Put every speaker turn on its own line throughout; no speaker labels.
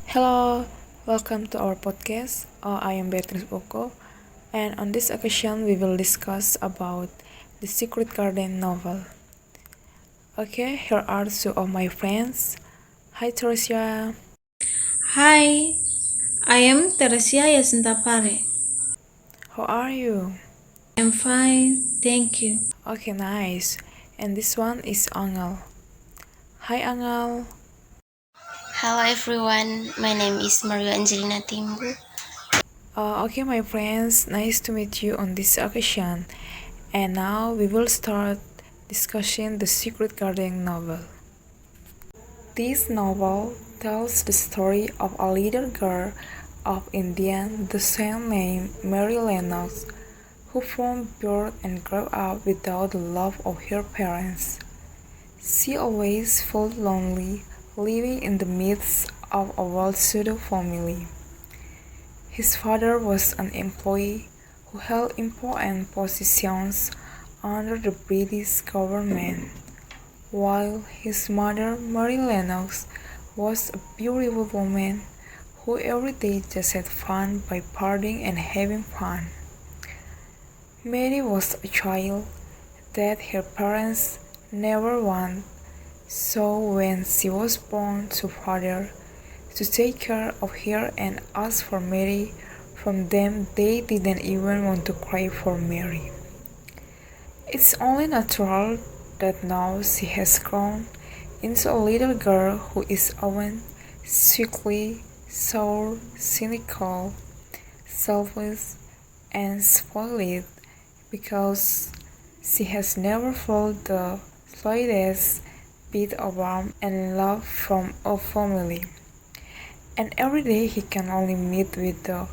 Hello, welcome to our podcast. I am Beatrice Boko, and on this occasion we will discuss about the Secret Garden novel. Okay, here are two of my friends. Hi Teresia.
Hi, I am Teresia Yasintapare.
How are you?
I'm fine, thank you.
Okay, nice. And this one is Angel. Hi Angel.
Hello everyone, my name is Mario Angelina Timbu.
Okay, my friends, nice to meet you on this occasion. And now we will start discussing the Secret Garden novel. This novel tells the story of a little girl of Indian descent named Mary Lennox, who from birth and grew up without the love of her parents. She always felt lonely, living in the midst of a well-to-do family. His father was an employee who held important positions under the British government, while his mother, Mary Lennox, was a beautiful woman who every day just had fun by partying and having fun. Mary was a child that her parents never wanted, so when she was born to father to take care of her and ask for Mary from them, they didn't even want to cry for Mary. It's only natural that now she has grown into a little girl who is often sickly, sour, cynical, selfish, and spoiled because she has never felt the slightest bit of warmth and love from a family. And every day he can only meet with the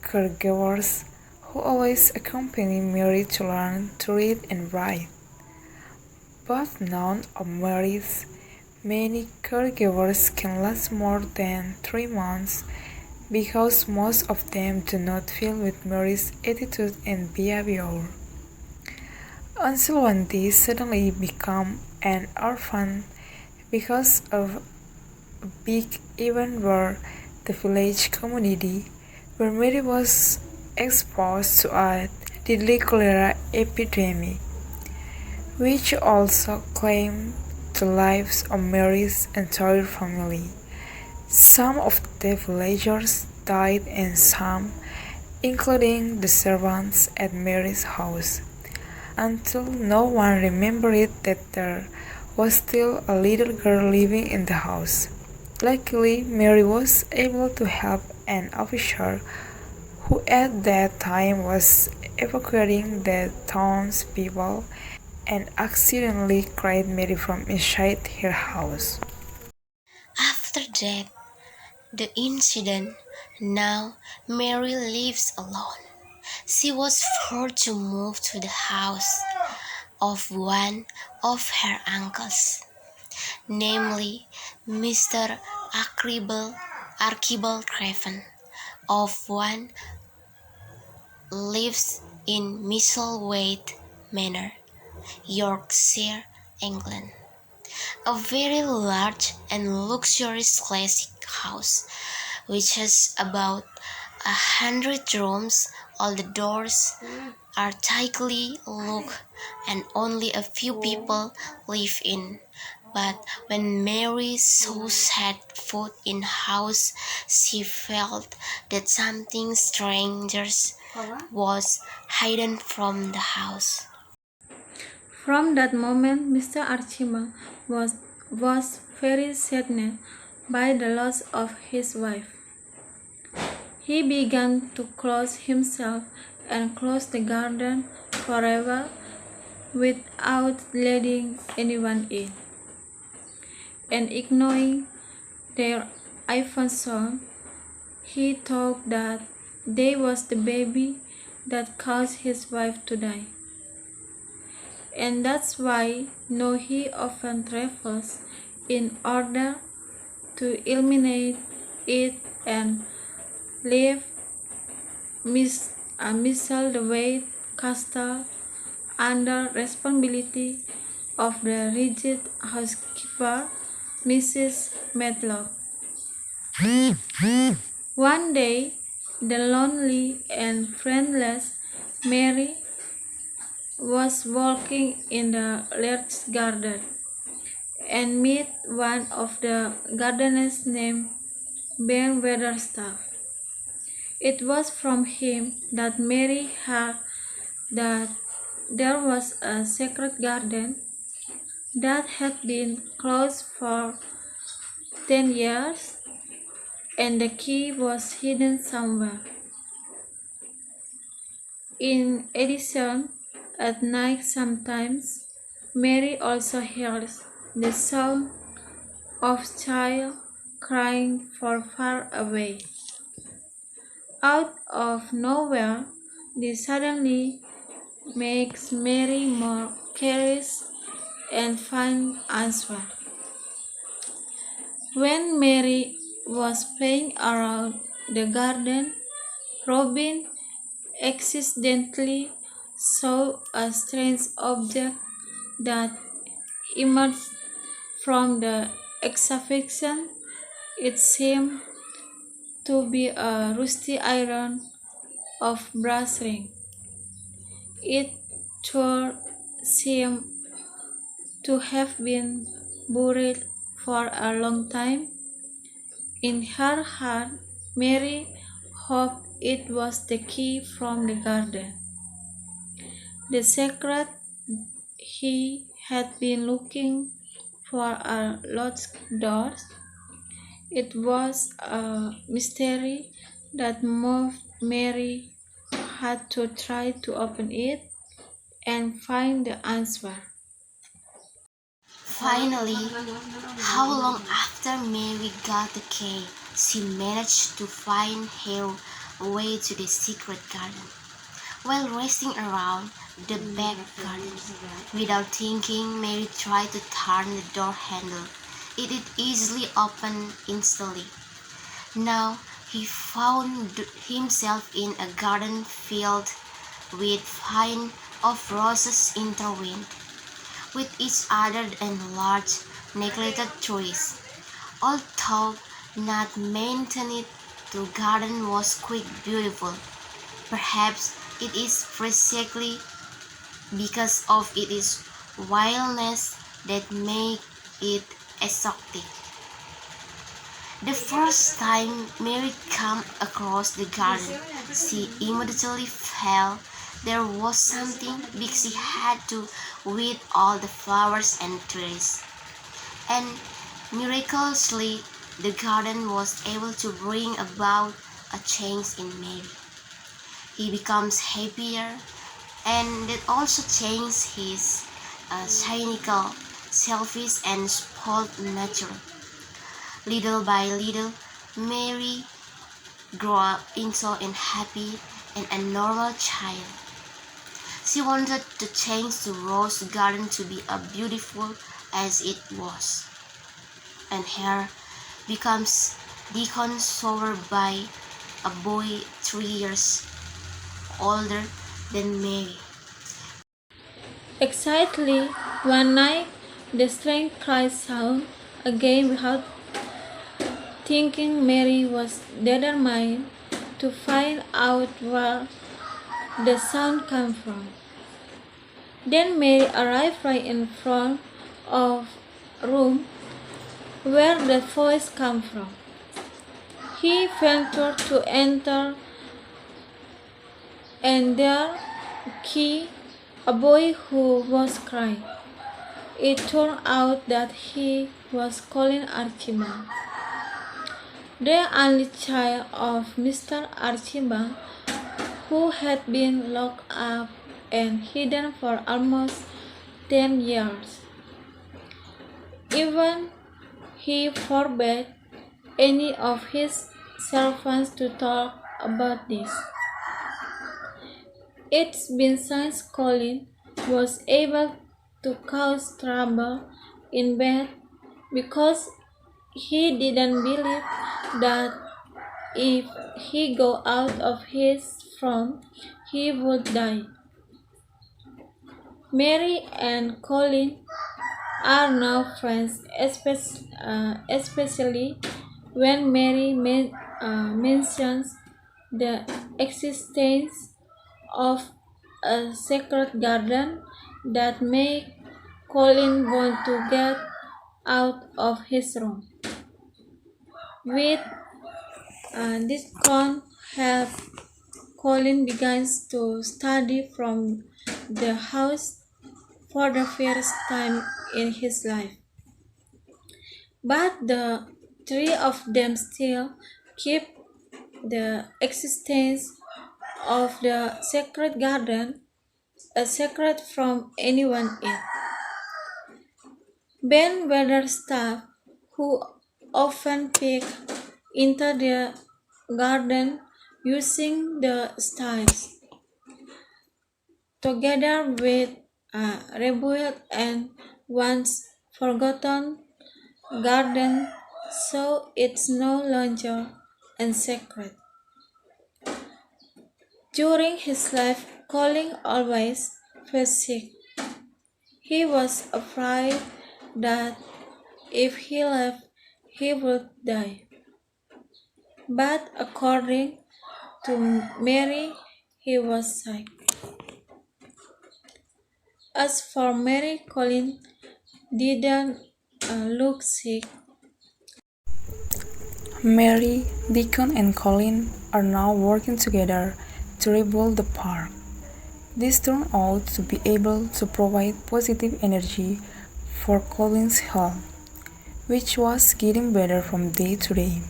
caregivers who always accompany Mary to learn to read and write. But none of Mary's many caregivers can last more than 3 months because most of them do not feel with Mary's attitude and behavior. Until one day suddenly become an orphan because of a big event where the village community where Mary was exposed to a deadly cholera epidemic, which also claimed the lives of Mary's entire family. Some of the villagers died and some, including the servants at Mary's house, until no one remembered that there was still a little girl living in the house. Luckily, Mary was able to help an officer who at that time was evacuating the townspeople and accidentally cried Mary from inside her house.
After that, the incident, now Mary lives alone. She was forced to move to the house of one of her uncles, namely Mr. Archibald Craven, of one lives in Misselthwaite Manor, Yorkshire, England. A very large and luxurious classic house, which has about 100 rooms. All the doors are tightly locked and only a few people live in. But when Mary so set foot in house, she felt that something strange was hidden from the house.
From that moment, Mr. Archibald was very saddened by the loss of his wife. He began to close himself and close the garden forever without letting anyone in. And ignoring their infant son, he thought that they was the baby that caused his wife to die. And that's why now he often travels in order to eliminate it and leave Missile the Weight Castle under responsibility of the rigid housekeeper, Mrs. Medlock. One day, the lonely and friendless Mary was walking in the large garden and met one of the gardeners named Ben Weatherstaff. It was from him that Mary heard that there was a sacred garden that had been closed for 10 years and the key was hidden somewhere. In addition, at night sometimes, Mary also hears the sound of child crying for far away. Out of nowhere, this suddenly makes Mary more curious and find answer. When Mary was playing around the garden, Robin accidentally saw a strange object that emerged from the excavation. It seemed to be a rusty iron of brass ring. It sure seemed to have been buried for a long time. In her heart, Mary hoped it was the key from the garden. The secret he had been looking for a locked door. It was a mystery that moved Mary had to try to open it and find the answer.
Finally, how long after Mary got the key, she managed to find her way to the secret garden. While racing around the back garden, without thinking, Mary tried to turn the door handle. It did easily open instantly. Now he found himself in a garden filled with vines of roses intertwined with each other and large neglected trees. Although not maintained, the garden was quite beautiful. Perhaps it is precisely because of its wildness that make it exotic. The first time Mary came across the garden, she immediately felt there was something big. She had to weed all the flowers and trees. And miraculously, the garden was able to bring about a change in Mary. He becomes happier, and that also changed his cynical, selfish, and spoiled nature. Little by little, Mary grew up into a happy and a normal child. She wanted to change the rose garden to be as beautiful as it was, and her becomes disconsoled by a boy 3 years older than Mary.
Exactly one night, the strange cry sounded again without thinking. Mary was determined to find out where the sound came from. Then Mary arrived right in front of a room where the voice came from. He ventured to enter, and there he, a boy who was crying. It turned out that he was calling Archibald, the only child of Mr. Archibald, who had been locked up and hidden for almost 10 years. Even he forbade any of his servants to talk about this. It's been since Colin was able to cause trouble in bed because he didn't believe that if he go out of his room, he would die. Mary and Colin are now friends, especially when Mary mentions the existence of a sacred garden that make Colin want to get out of his room. With this con help, Colin begins to study from the house for the first time in his life. But the three of them still keep the existence of the sacred garden a secret from anyone else. Ben Weatherstaff, who often peek into the garden using the stairs, together with a rebuilt and once forgotten garden, so it's no longer unsacred. During his life, Colin always felt sick. He was afraid that if he left, he would die. But according to Mary, he was sick. As for Mary, Colin didn't look sick.
Mary, Deacon, and Colin are now working together to rebuild the park. This turned out to be able to provide positive energy for Colin's health, which was getting better from day to day.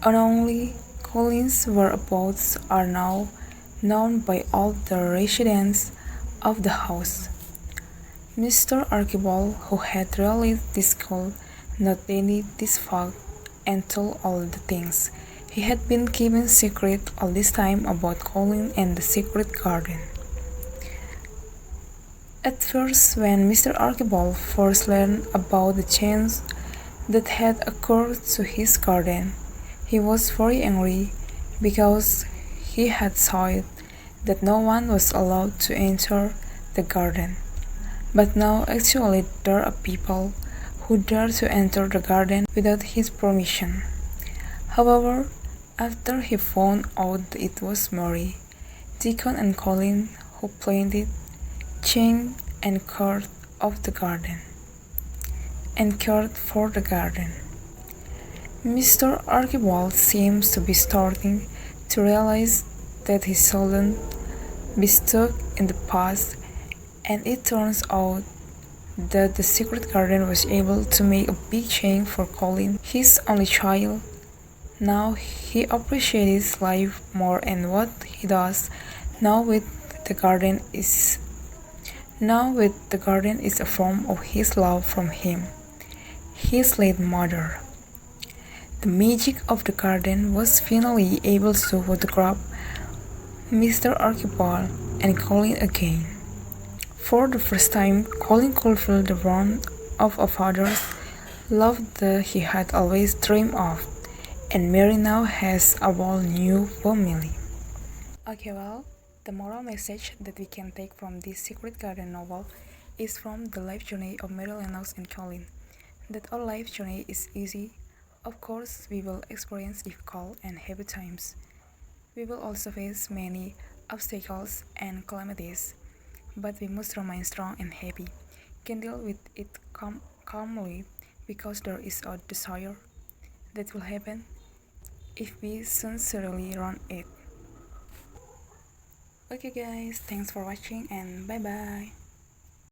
And only Colin's whereabouts are now known by all the residents of the house. Mr. Archibald, who had realized this call, noted this fact and told all the things he had been keeping secret all this time about Colin and the secret garden. At first, when Mr. Archibald first learned about the change that had occurred to his garden, he was very angry because he had thought that no one was allowed to enter the garden. But now actually there are people who dare to enter the garden without his permission. However, after he found out that it was Mary, Deacon and Colin who planted, changed and cared of the garden and cared for the garden. Mr. Archibald seems to be starting to realize that he shouldn't be stuck in the past, and it turns out that the secret garden was able to make a big change for Colin, his only child. Now he appreciates life more and what he does now with the garden is a form of his love from him, his late mother. The magic of the garden was finally able to photograph Mr. Archibald and Colin again. For the first time, Colin could feel the warmth of a father's love that he had always dreamed of, and Mary now has a whole new family. Okay, well, the moral message that we can take from this Secret Garden novel is from the life journey of Mary Lennox and Colin, that our life journey is easy. Of course, we will experience difficult and heavy times. We will also face many obstacles and calamities, but we must remain strong and happy, can deal with it calmly, because there is a desire that will happen if we sincerely run it. Okay guys, thanks for watching and bye bye.